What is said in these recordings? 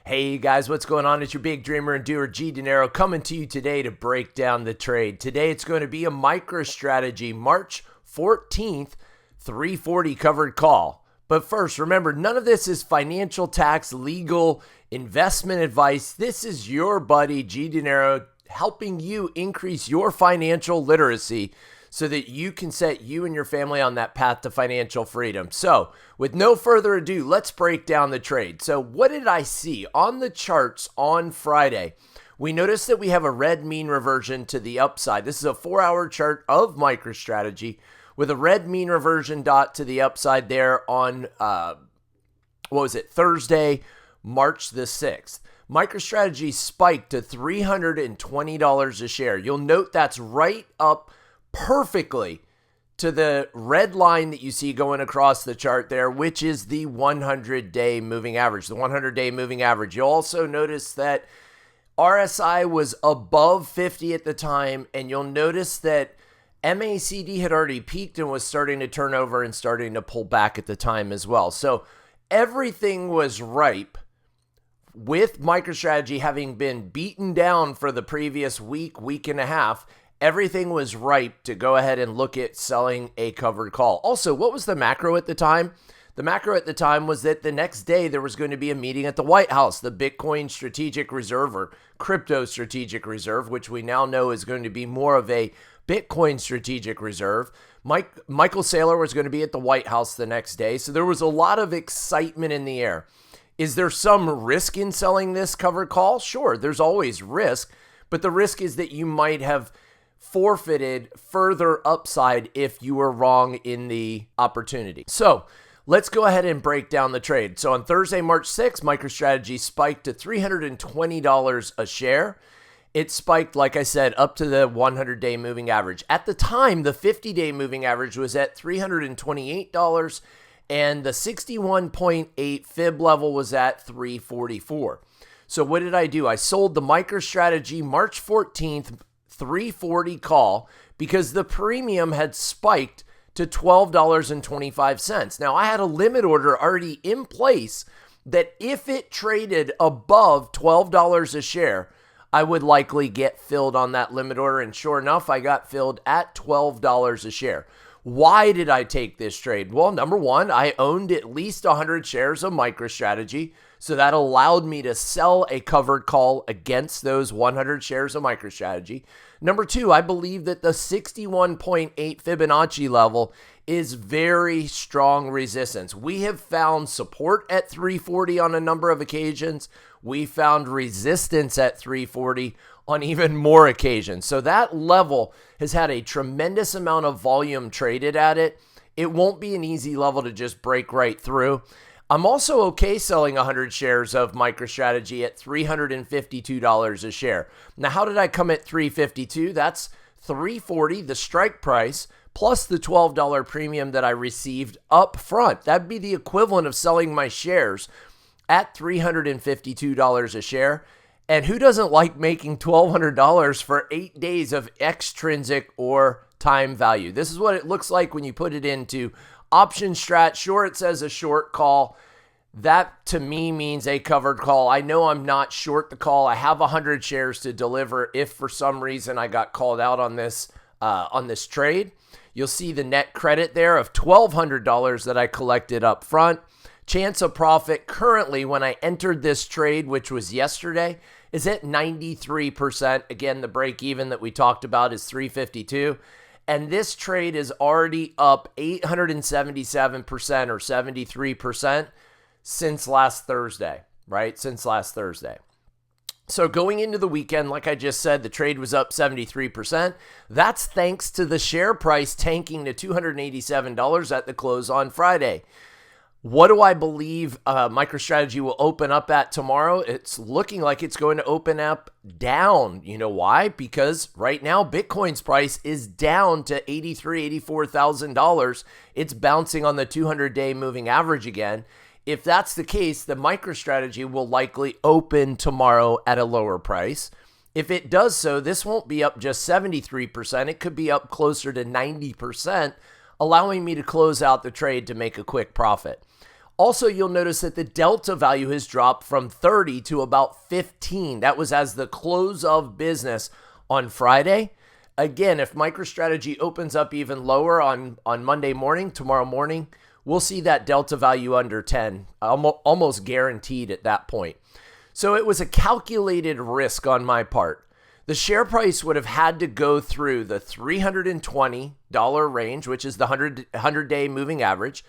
Hey guys, what's going on? It's your big dreamer and doer, G Dinero, coming to you today to break down the trade. Today it's going to be a MicroStrategy March 14th, 340 covered call. But first, remember, none of this is financial, tax, legal, investment advice. This is your buddy, G Dinero, helping you increase your financial literacy so that you can set you and your family on that path to financial freedom. So with no further ado, let's break down the trade. So what did I see on the charts on Friday? We noticed that we have a red mean reversion to the upside. This is a 4-hour chart of MicroStrategy with a red mean reversion dot to the upside there on, Thursday, March the 6th. MicroStrategy spiked to $320 a share. You'll note that's right up perfectly to the red line that you see going across the chart there, which is the 100-day moving average. The 100-day moving average. You'll also notice that RSI was above 50 at the time, and you'll notice that MACD had already peaked and was starting to turn over and starting to pull back at the time as well. So everything was ripe with MicroStrategy having been beaten down for the previous week and a half. Everything was ripe to go ahead and look at selling a covered call. Also, what was the macro at the time? The macro at the time was that the next day there was going to be a meeting at the White House, the Bitcoin Strategic Reserve or Crypto Strategic Reserve, which we now know is going to be more of a Bitcoin Strategic Reserve. Michael Saylor was going to be at the White House the next day, so there was a lot of excitement in the air. Is there some risk in selling this covered call? Sure, there's always risk, but the risk is that you might have forfeited further upside if you were wrong in the opportunity. So let's go ahead and break down the trade. So on Thursday, March 6th, MicroStrategy spiked to $320 a share. It spiked, like I said, up to the 100-day moving average. At the time, the 50-day moving average was at $328, and the 61.8 fib level was at $344. So what did I do? I sold the MicroStrategy March 14th 340 call because the premium had spiked to $12.25. Now, I had a limit order already in place that if it traded above $12 a share, I would likely get filled on that limit order. And sure enough, I got filled at $12 a share. Why did I take this trade? Well, number one, I owned at least 100 shares of MicroStrategy. So that allowed me to sell a covered call against those 100 shares of MicroStrategy. Number two, I believe that the 61.8 Fibonacci level is very strong resistance. We have found support at 340 on a number of occasions. We found resistance at 340 on even more occasions. So that level has had a tremendous amount of volume traded at it. It won't be an easy level to just break right through. I'm also okay selling 100 shares of MicroStrategy at $352 a share. Now, how did I come at $352? That's $340, the strike price, plus the $12 premium that I received up front. That'd be the equivalent of selling my shares at $352 a share. And who doesn't like making $1,200 for 8 days of extrinsic or time value? This is what it looks like when you put it into Optionstrat. Sure, it says a short call. That to me means a covered call. I know I'm not short the call. I have 100 shares to deliver if for some reason I got called out on this trade. You'll see the net credit there of $1,200 that I collected up front. Chance of profit currently when I entered this trade, which was yesterday, is at 93%. Again, the break even that we talked about is 352. And this trade is already up 877% or 73% since last Thursday, right? Since last Thursday. So going into the weekend, like I just said, the trade was up 73%. That's thanks to the share price tanking to $287 at the close on Friday. What do I believe MicroStrategy will open up at tomorrow? It's looking like it's going to open up down. You know why? Because right now Bitcoin's price is down to $83,000, $84,000. It's bouncing on the 200-day moving average again. If that's the case, the MicroStrategy will likely open tomorrow at a lower price. If it does so, this won't be up just 73%. It could be up closer to 90%, allowing me to close out the trade to make a quick profit. Also, you'll notice that the delta value has dropped from 30 to about 15. That was as the close of business on Friday. Again, if MicroStrategy opens up even lower on Monday morning, tomorrow morning, we'll see that delta value under 10, almost guaranteed at that point. So it was a calculated risk on my part. The share price would have had to go through the $320 range, which is the 100-day moving average,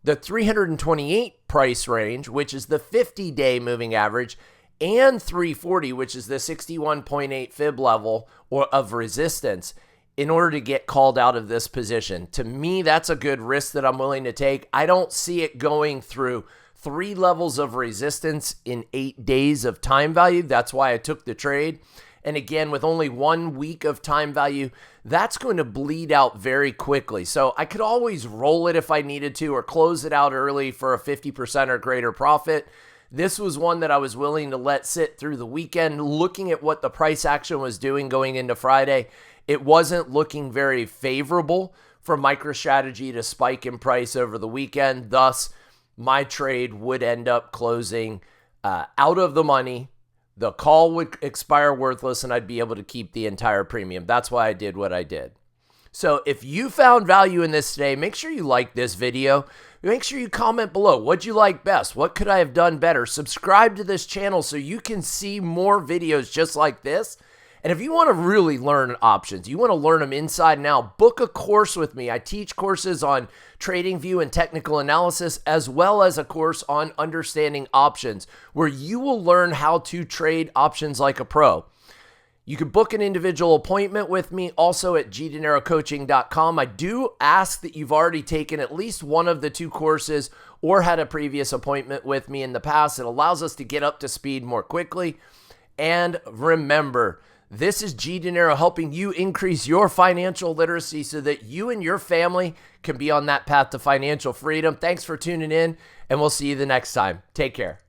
the 328 price range, which is the 50-day moving average, and 340, which is the 61.8 fib level of resistance, in order to get called out of this position. To me, that's a good risk that I'm willing to take. I don't see it going through 3 levels of resistance in 8 days of time value. That's why I took the trade. And again, with only 1 week of time value, that's going to bleed out very quickly. So I could always roll it if I needed to, or close it out early for a 50% or greater profit. This was one that I was willing to let sit through the weekend. Looking at what the price action was doing going into Friday, it wasn't looking very favorable for MicroStrategy to spike in price over the weekend. Thus, my trade would end up closing out of the money. The call would expire worthless, and I'd be able to keep the entire premium. That's why I did what I did. So if you found value in this today, make sure you like this video. Make sure you comment below. What'd you like best? What could I have done better? Subscribe to this channel so you can see more videos just like this. And if you want to really learn options, you want to learn them inside and out, book a course with me. I teach courses on TradingView and technical analysis, as well as a course on understanding options, where you will learn how to trade options like a pro. You can book an individual appointment with me also at gdinerocoaching.com. I do ask that you've already taken at least one of the 2 courses or had a previous appointment with me in the past. It allows us to get up to speed more quickly. And remember, this is G Dinero helping you increase your financial literacy so that you and your family can be on that path to financial freedom. Thanks for tuning in, and we'll see you the next time. Take care.